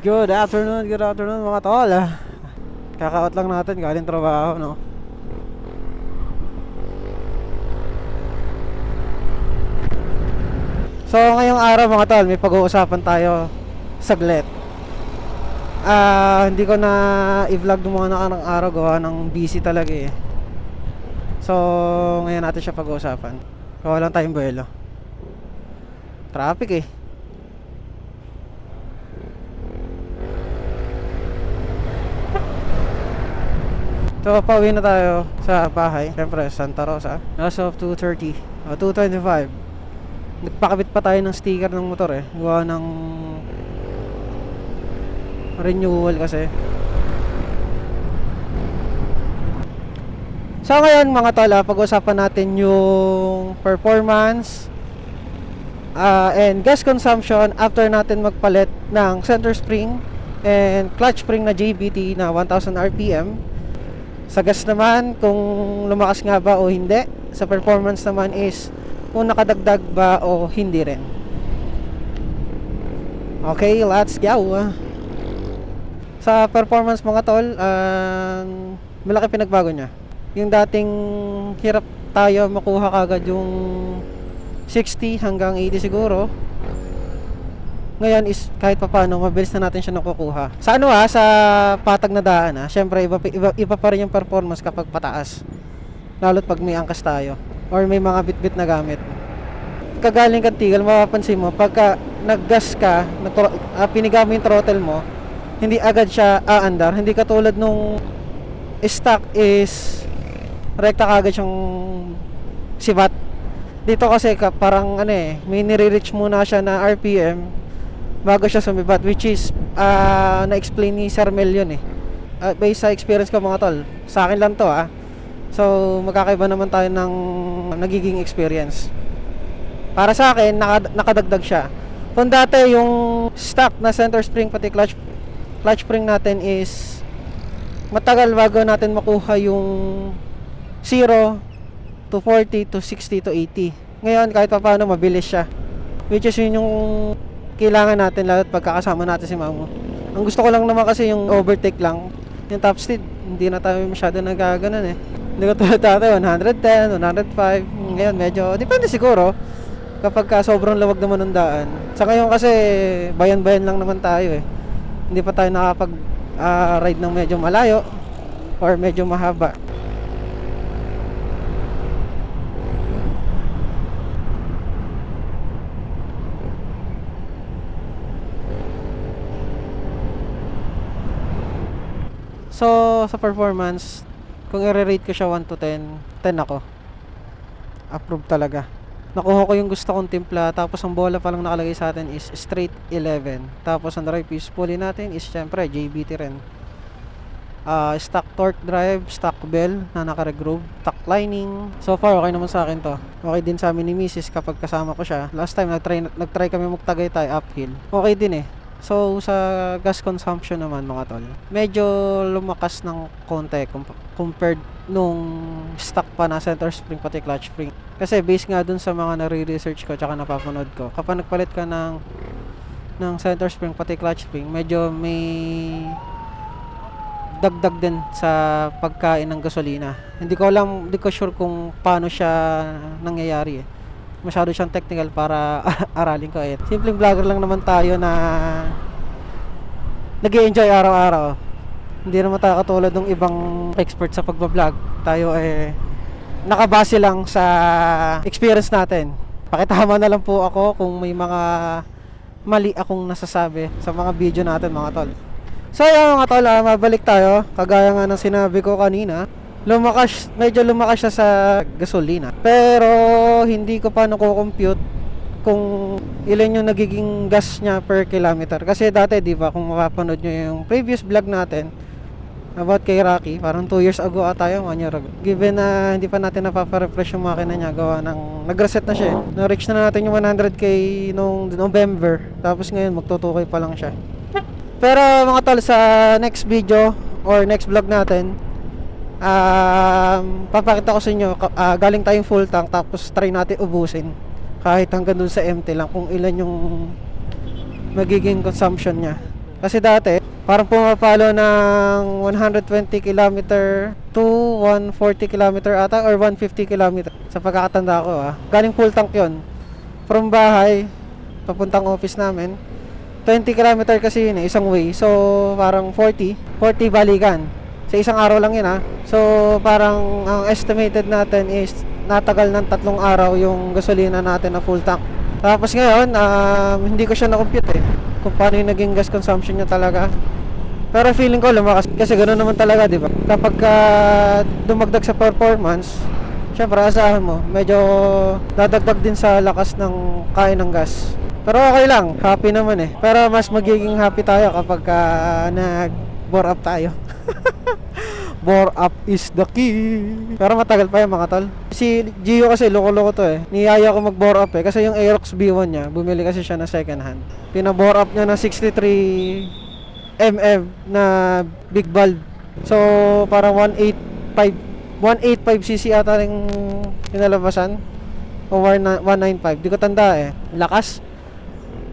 Good afternoon mga tol. Kaka-out lang natin galing trabaho, no. So ngayong araw mga tol, may pag-uusapan tayo saglit. Hindi ko na i-vlog ng mga nakarang araw, gawa ng busy talaga eh. So ngayon natin siya pag-uusapan. Gawa lang tayong buwelo. Traffic eh. So pauwi na tayo sa bahay. Siyempre Santa Rosa. As of 2:30 o 2:25. Nagpakabit pa tayo ng sticker ng motor eh. Gawa ng renewal kasi. So ngayon mga tol, pag-usapan natin yung performance and gas consumption after natin magpalit ng center spring and clutch spring na JBT na 1000 RPM. Sa gas naman, kung lumakas nga ba o hindi. Sa performance naman is kung nakadagdag ba o hindi rin. Okay, let's go. Sa performance mga tol, malaki pinagbago niya. Yung dating hirap tayo makuha kagad yung 60 hanggang 80 siguro, ngayon is kahit pa paano mabilis na natin siya nakukuha. Sa sa patag na daan syempre iba pa rin yung performance kapag pataas. Lalo't pag may angkas tayo or may mga bitbit na gamit. Kagaling kang tigil, mapapansin mo pagka naggas ka, piniga mo yung throttle mo, hindi agad siya aandar. Hindi katulad nung stock is rekta kagad siyang sibat. Dito kasi parang may nire-reach muna siya na RPM bago siya sumibat, which is na-explain ni Sir Mel yun eh. Based sa experience ko mga tol, sa akin lang to so magkakaiba naman tayo ng nagiging experience. Para sa akin nakadagdag siya. Kung dati yung stock na center spring pati clutch spring natin is matagal bago natin makuha yung 0 to 40 to 60 to 80. Ngayon kahit pa paano mabilis siya, which is yun yung kailangan natin lalo't pagkakasama natin si Mamo. Ang gusto ko lang naman kasi yung overtake lang. Yung top speed hindi na tayo masyado nagaganon eh. Hindi ko tulad dati 110, 105. Ngayon medyo depende siguro kapag sobrang lawag naman ng daan. Sa ngayon kasi bayan-bayan lang naman tayo eh. Hindi pa tayo nakapag ride ng medyo malayo or medyo mahaba. So, sa performance, kung i-rate ko siya 1 to 10, 10 ako. Approve talaga. Nakuha ko yung gusto kong timpla, tapos ang bola pa lang nakalagay sa atin is straight 11. Tapos ang drive piece pulley natin is syempre JBT rin. Stock torque drive, stock bell na naka-regroove, stock lining. So far, okay naman sa akin to. Okay din sa amin ni Mrs. kapag kasama ko siya. Last time, nag-try kami magtagaytay uphill. Okay din eh. So sa gas consumption naman mga tol, medyo lumakas ng konti compared nung stock pa na center spring pati clutch spring. Kasi based nga dun sa mga nare-research ko tsaka napapanood ko, kapag nagpalit ka ng center spring pati clutch spring, medyo may dagdag din sa pagkain ng gasolina. Hindi ko sure kung paano siya nangyayari eh. Masyado siyang technical para aralin ko eh. Simpleng vlogger lang naman tayo na nag-i-enjoy araw-araw. Hindi naman tayo katulad ng ibang expert sa pagbablog. Tayo nakabase lang sa experience natin. Pakitama na lang po ako kung may mga mali akong nasasabi sa mga video natin mga tol. So yun mga tol, mabalik tayo. Kagaya nga ng sinabi ko kanina, medyo lumakas siya sa gasolina. Pero hindi ko pa nako-compute kung ilan yung nagiging gas niya per kilometer. Kasi dati, di ba, kung mapapanood nyo yung previous vlog natin about kay Rocky, parang 2 years ago tayo, 1 year ago. Given na hindi pa natin napapa-refresh yung makina niya, gawa ng nag-reset na siya. Na-reach na natin yung 100k noong November. Tapos ngayon, magtutukay pa lang siya. Pero mga tol, sa next video or next vlog natin, papakita ko sa inyo galing tayong full tank tapos try natin ubusin kahit hanggang dun sa empty lang kung ilan yung magiging consumption niya. Kasi dati, parang pumapalo ng 120 kilometer to 140 kilometer ata or 150 kilometer sa pagkakatanda ko Galing full tank yon from bahay papuntang office namin. 20 kilometer kasi yun isang way. So parang 40 balikan. Sa isang araw lang yun So parang ang estimated natin is natagal ng 3 araw yung gasolina natin na full tank. Tapos ngayon, hindi ko siya na-compute kung paano yung naging gas consumption niya talaga. Pero feeling ko lumakas kasi ganoon naman talaga, di ba? Kapag dumagdag sa performance, syempre asahan mo, medyo dadagdag din sa lakas ng kain ng gas. Pero okay lang, happy naman Pero mas magiging happy tayo kapag nag-bore up tayo. Bore up is the key. Pero matagal pa yan mga tol. Si Gio kasi loko-loko to Niyaya ko mag-bore up kasi yung Aerox B1 niya, bumili kasi siya na second hand. Pina-bore up niya na 63 mm na big valve. So parang 185 cc ata yung kinalabasan o 195. Di ko tanda Lakas.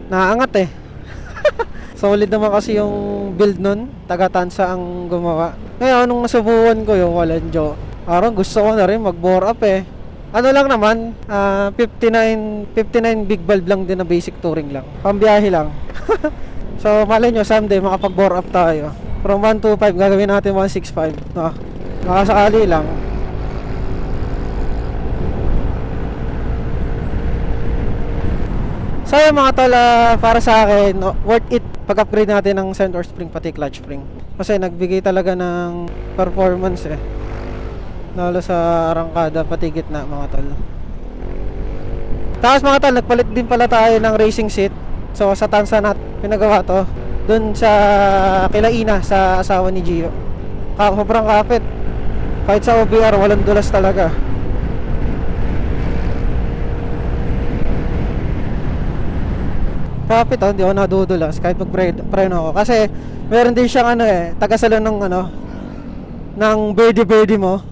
Naangat Solid naman kasi yung build nun. Taga-Tansa ang gumawa. Ngayon, nung nasubukan ko yung Walenjo, parang gusto ko na rin mag-bore up Ano lang naman, 59 big valve lang din na basic touring lang. Pambiyahe lang. So, malay nyo, someday makapag-bore up tayo. From 125, gagawin natin 165. Makasakali lang. So yung mga tol, para sa akin, worth it pag-upgrade natin ng center spring pati clutch spring. Kasi nagbigay talaga ng performance lalo sa arangkada pati gitna mga tol. Tapos mga tol, nagpalit din pala tayo ng racing seat. So sa Tansa natin pinagawa to dun sa Kilaina sa asawa ni Gio. Sobrang kapit. Kahit sa OBR walang dulas talaga. Kapit hindi ako nadudulas kahit mag-preno ako. Kasi meron din siyang tagasalon ng ng birdie mo.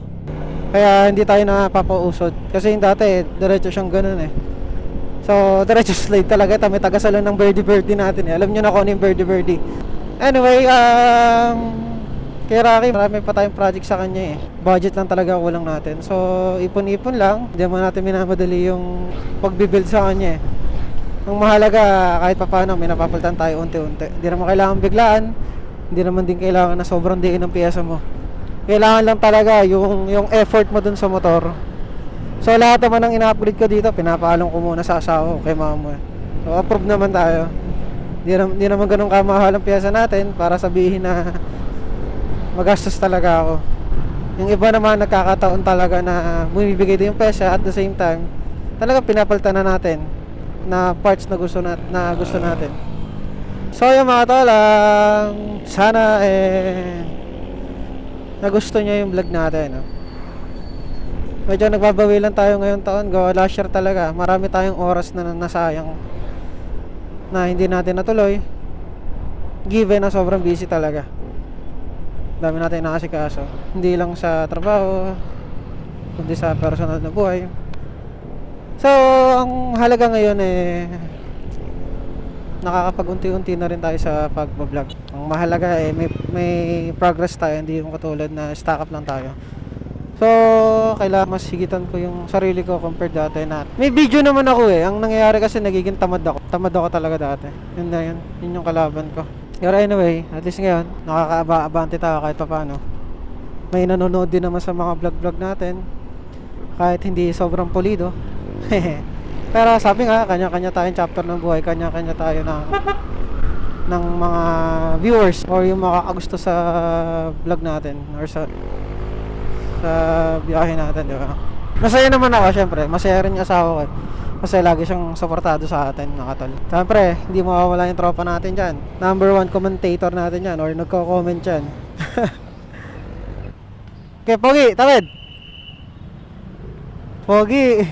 Kaya hindi tayo napapausod. Kasi yung dati diretso siyang ganun So diretso slide talaga. May tagasalon ng birdie natin Alam nyo na kung ano yung birdie. Anyway, kay Rocky, marami pa tayong project sa kanya Budget lang talaga kulang natin. So ipon-ipon lang. Hindi naman natin minamadali yung pagbibuild sa kanya Ang mahalaga, kahit pa paano, may napapalitan tayo unti-unti. Hindi naman kailangan biglaan. Hindi naman din kailangan na sobrang diin ng piyesa mo. Kailangan lang talaga yung effort mo dun sa motor. So lahat naman ng ina-upgrade ko dito, pinapaalong ko muna sa asawa ko, kay mama So approve naman tayo. Hindi naman ganun kamahal ang piyesa natin para sabihin na magastos talaga ako. Yung iba naman nagkakataon talaga na bumibigay din yung pesa at the same time talaga pinapalitan na natin na parts na gusto natin. So yung mga tol, sana nagusto nyo yung vlog natin Medyo nagbabawi lang tayo ngayong taon. Last year talaga marami tayong oras na nasayang na hindi natin natuloy, given na sobrang busy talaga. Dami natin nakasikaso, hindi lang sa trabaho kundi sa personal na buhay. So, ang halaga ngayon nakakapag-unti-unti na rin tayo sa pag-vlog. Ang mahalaga may progress tayo, hindi yung katulad na stock up lang tayo. So, kailangan mas higitan ko yung sarili ko compared dati na. May video naman ako Ang nangyayari kasi nagiging tamad ako. Tamad ako talaga dati. Yun na yun. Yun yung kalaban ko. Pero anyway, at least ngayon, nakakaabante tayo kahit pa paano. May nanonood din naman sa mga vlog natin. Kahit hindi sobrang pulido. Pero sabi nga, kanya-kanya tayong chapter ng buhay, kanya-kanya tayo ng mga viewers or yung makakagusto sa vlog natin or sa biyahe natin, di ba? Masaya naman ako, syempre. Masaya rin yung asawa ko. Kasi lagi siyang suportado sa atin, nakatol. Syempre, hindi mawawala yung tropa natin dyan. Number 1 commentator natin yan or nagko-comment dyan. Okay, Pogi, tawid! Pogi!